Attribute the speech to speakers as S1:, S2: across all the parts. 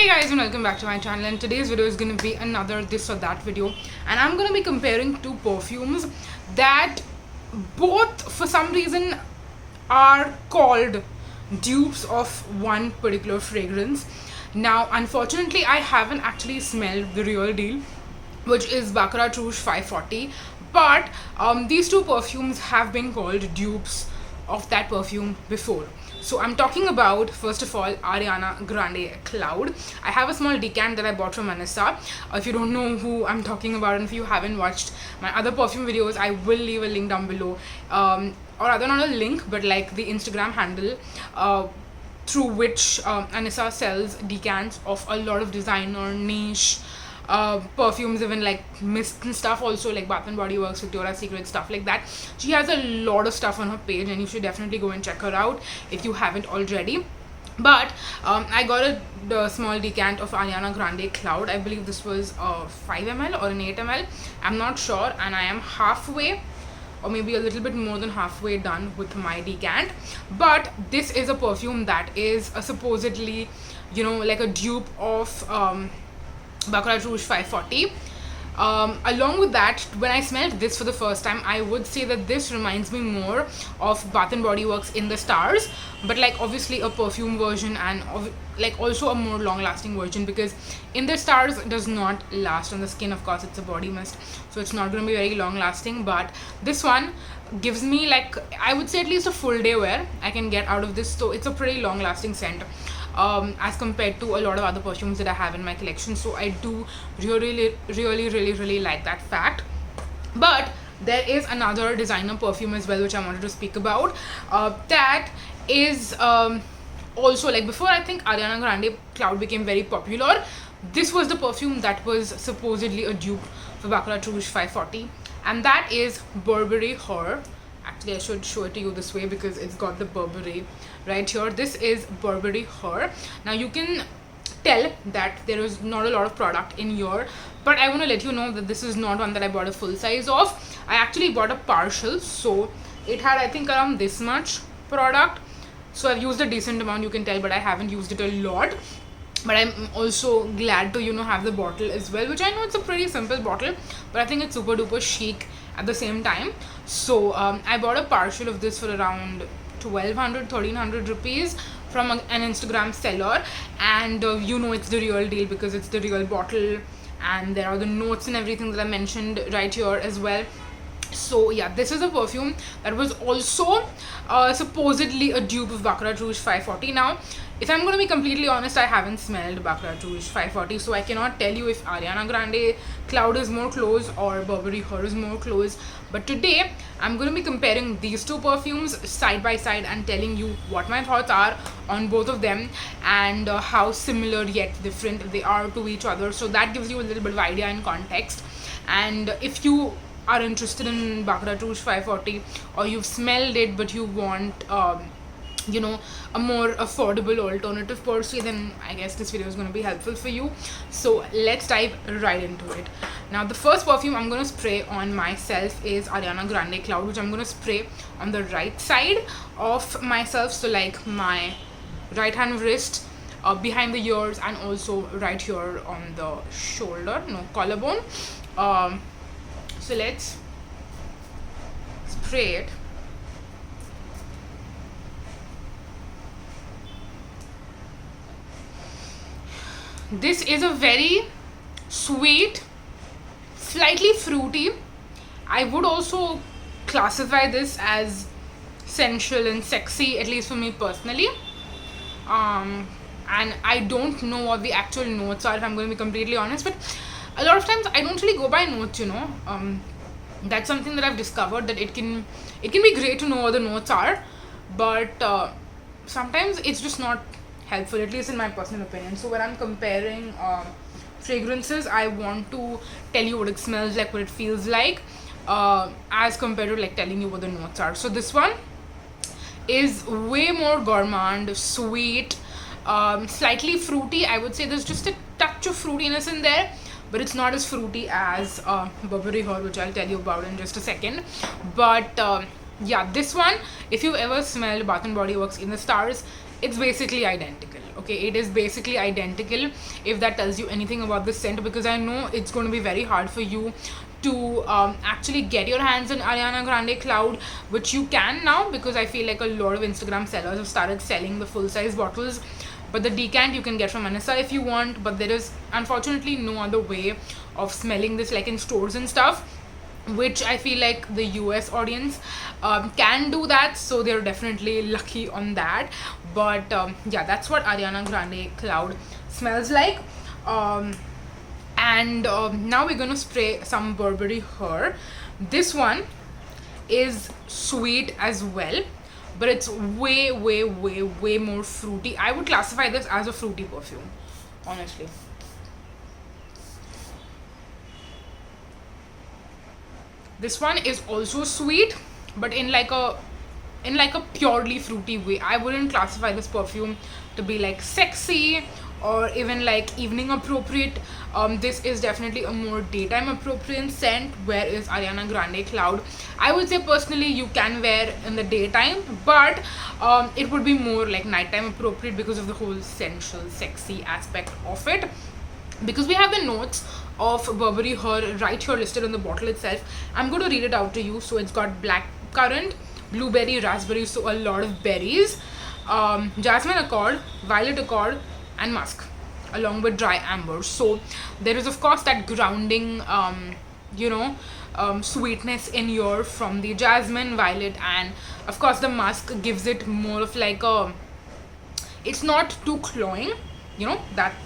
S1: Hey guys, and welcome back to my channel, and today's video is going to be another this or that video, and I'm going to be comparing two perfumes that both for some reason are called dupes of one particular fragrance. Now unfortunately I haven't actually smelled the real deal, which is Baccarat Rouge 540, but these two perfumes have been called dupes of that perfume before. So I'm talking about, first of all, Ariana Grande Cloud. I have a small decant that I bought from Anissa. If you don't know who I'm talking about, and if you haven't watched my other perfume videos, I will leave a link down below, or rather not a link but like the Instagram handle through which Anissa sells decants of a lot of designer niche perfumes, even like mist and stuff, also like Bath and Body Works, Victoria's Secret, stuff like that. She has a lot of stuff on her page, and you should definitely go and check her out if you haven't already. But I got a small decant of Ariana Grande Cloud. I believe this was a 5 ml or an 8 ml, I'm not sure, and I am halfway or maybe a little bit more than halfway done with my decant. But this is a perfume that is supposedly, you know, like a dupe of Baccarat Rouge 540. Along with that, when I smelled this for the first time, I would say that this reminds me more of Bath and Body Works In the Stars, but like obviously a perfume version, and like also a more long lasting version, because In the Stars does not last on the skin. Of course, it's a body mist, so it's not going to be very long lasting, but this one gives me, like, I would say at least a full day wear I can get out of this. So it's a pretty long lasting scent as compared to a lot of other perfumes that I have in my collection. So I do really like that fact. But there is another designer perfume as well which I wanted to speak about, that is also, like, before I think Ariana Grande Cloud became very popular, this was the perfume that was supposedly a dupe for Baccarat Rouge 540, and that is Burberry Her. Actually, I should show it to you this way because it's got the Burberry right here. This is Burberry Her. Now you can tell that there is not a lot of product in here, but I want to let you know that this is not one that I bought a full size of. I actually bought a partial, so it had, I think, around this much product. So I've used a decent amount, you can tell, but I haven't used it a lot. But I'm also glad to, you know, have the bottle as well, which I know it's a pretty simple bottle, but I think it's super duper chic at the same time. So I bought a partial of this for around 1300 rupees from an Instagram seller, and you know it's the real deal because it's the real bottle, and there are the notes and everything that I mentioned right here as well. So yeah, this is a perfume that was also supposedly a dupe of Baccarat Rouge 540. Now, if I'm going to be completely honest, I haven't smelled Baccarat Rouge 540, so I cannot tell you if Ariana Grande Cloud is more close or Burberry Her is more close. But today, I'm going to be comparing these two perfumes side by side and telling you what my thoughts are on both of them, and how similar yet different they are to each other. So that gives you a little bit of idea and context. And if you are interested in Baccarat Rouge 540, or you've smelled it but you want you know, a more affordable alternative per se, then I guess this video is going to be helpful for you. So let's dive right into it. Now, the first perfume I'm going to spray on myself is Ariana Grande Cloud, which I'm going to spray on the right side of myself, so like my right hand wrist, behind the ears, and also right here on the shoulder, no, collarbone. So let's spray it. This is a very sweet, slightly fruity. I would also classify this as sensual and sexy, at least for me personally. And I don't know what the actual notes are, if I'm going to be completely honest, but a lot of times I don't really go by notes, you know. That's something that I've discovered, that it can be great to know what the notes are, but sometimes it's just not helpful, at least in my personal opinion. So when I'm comparing fragrances, I want to tell you what it smells like, what it feels like, as compared to like telling you what the notes are. So this one is way more gourmand, sweet, slightly fruity. I would say there's just a touch of fruitiness in there, but it's not as fruity as Burberry Her, which I'll tell you about in just a second. But yeah, this one, if you've ever smelled Bath and Body Works In the Stars, it's basically identical. Okay, it is basically identical, if that tells you anything about the scent, because I know it's going to be very hard for you to actually get your hands on Ariana Grande Cloud, which you can now, because I feel like a lot of Instagram sellers have started selling the full size bottles. But the decant you can get from Anissa if you want, but there is unfortunately no other way of smelling this like in stores and stuff, which I feel like the US audience can do that, so they're definitely lucky on that. But yeah, that's what Ariana Grande Cloud smells like. And now we're gonna spray some Burberry Her. This one is sweet as well, but it's way more fruity. I would classify this as a fruity perfume, honestly. This one is also sweet, but in like a purely fruity way. I wouldn't classify this perfume to be like sexy or even like evening appropriate. This is definitely a more daytime appropriate scent, whereas Ariana Grande Cloud, I would say personally you can wear in the daytime, but it would be more like nighttime appropriate because of the whole sensual sexy aspect of it. Because we have the notes of Burberry Her right here listed on the bottle itself. I'm going to read it out to you. So it's got black currant, blueberry, raspberry, so a lot of berries, jasmine accord, violet accord, and musk, along with dry amber. So there is of course that grounding sweetness in here from the jasmine, violet, and of course the musk gives it more of like a, it's not too cloying,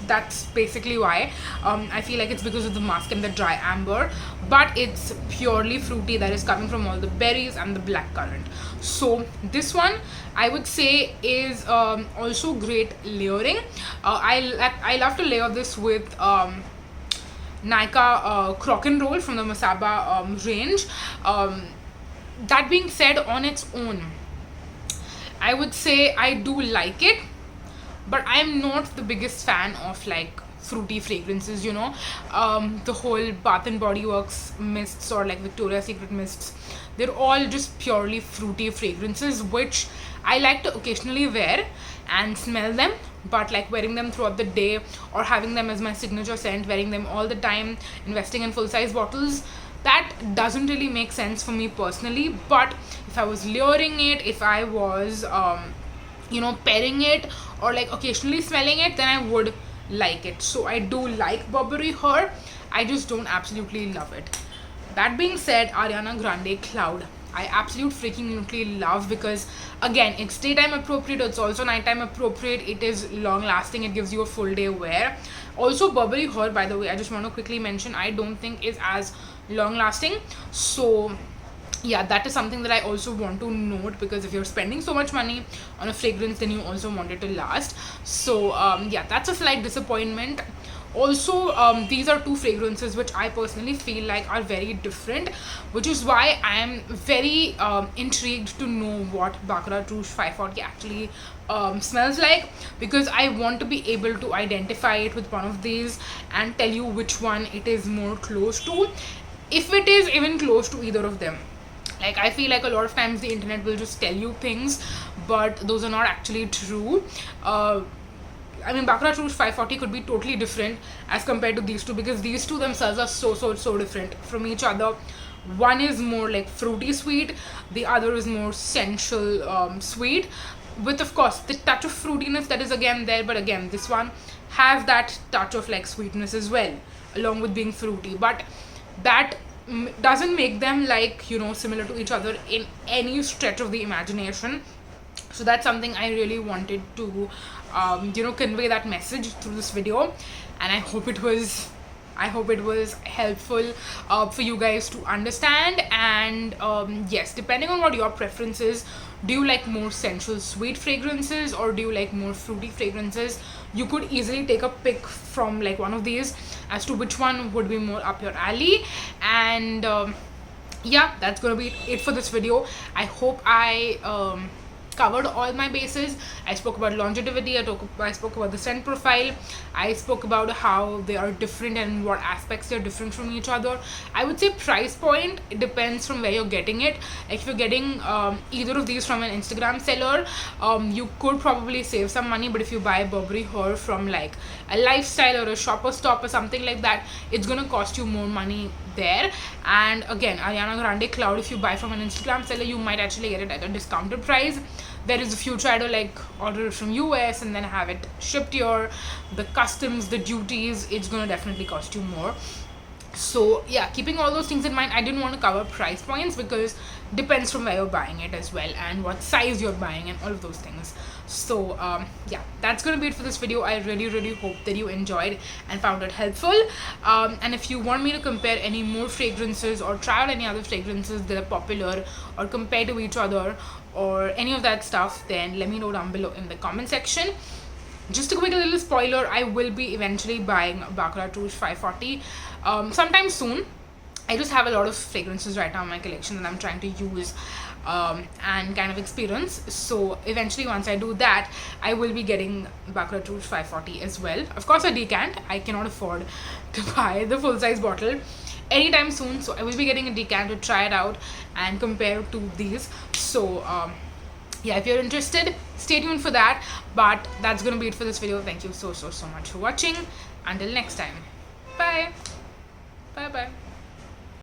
S1: that's basically why. I feel like it's because of the musk and the dry amber, but it's purely fruity that is coming from all the berries and the black currant. So this one I would say is also great layering. I love to layer this with Nika crock and roll from the Masaba range. That being said, on its own, I would say I do like it, but I'm not the biggest fan of like fruity fragrances, the whole Bath and Body Works mists or like Victoria's Secret mists, they're all just purely fruity fragrances, which I like to occasionally wear and smell them, but like wearing them throughout the day or having them as my signature scent, wearing them all the time, investing in full size bottles, that doesn't really make sense for me personally. But if I was layering it, if I was pairing it or like occasionally smelling it, then I would like it. So I do like Burberry Her, I just don't absolutely love it. That being said, Ariana Grande Cloud I absolute freaking love, because again, it's daytime appropriate, it's also nighttime appropriate, it is long lasting, it gives you a full day wear. Also Burberry Her, by the way, I just want to quickly mention, I don't think is as long lasting. So yeah, that is something that I also want to note, because if you're spending so much money on a fragrance, then you also want it to last. So yeah, that's a slight disappointment. Also these are two fragrances which I personally feel like are very different, which is why I am very intrigued to know what Baccarat Rouge 540 actually smells like, because I want to be able to identify it with one of these and tell you which one it is more close to, if it is even close to either of them. Like, I feel like a lot of times the internet will just tell you things, but those are not actually true. I mean, Baccarat Rouge 540 could be totally different as compared to these two, because these two themselves are so different from each other. One is more like fruity sweet, the other is more sensual sweet, with of course the touch of fruitiness that is again there, but again this one has that touch of like sweetness as well, along with being fruity, but that doesn't make them like similar to each other in any stretch of the imagination. So that's something I really wanted to convey that message through this video, and I hope it was helpful for you guys to understand. And yes, depending on what your preference is, do you like more sensual sweet fragrances or do you like more fruity fragrances? You could easily take a pick from like one of these as to which one would be more up your alley. And yeah, that's gonna be it for this video. I hope I covered all my bases. I spoke about longevity, I spoke about the scent profile, I spoke about how they are different and what aspects they're different from each other. I would say price point, it depends from where you're getting it. Like if you're getting either of these from an Instagram seller, you could probably save some money, but if you buy Burberry hair from like a lifestyle or a shopper stop or something like that, it's gonna cost you more money there. And again, Ariana Grande Cloud, if you buy from an Instagram seller, you might actually get it at a discounted price. There is a few try to like order it from US and then have it shipped here. The customs, the duties, it's gonna definitely cost you more. So yeah, keeping all those things in mind, I didn't want to cover price points because depends from where you're buying it as well and what size you're buying and all of those things. So yeah, that's gonna be it for this video. I really hope that you enjoyed and found it helpful. And if you want me to compare any more fragrances or try out any other fragrances that are popular or compare to each other or any of that stuff, then let me know down below in the comment section. Just a quick little spoiler, I will be eventually buying Baccarat Rouge 540 sometime soon. I just have a lot of fragrances right now in my collection that I'm trying to use and kind of experience. So eventually once I do that, I will be getting Baccarat Rouge 540 as well. Of course a decant, I cannot afford to buy the full size bottle anytime soon, so I will be getting a decant to try it out and compare to these. So yeah, if you're interested, stay tuned for that. But that's gonna be it for this video. Thank you so much for watching. Until next time, bye bye.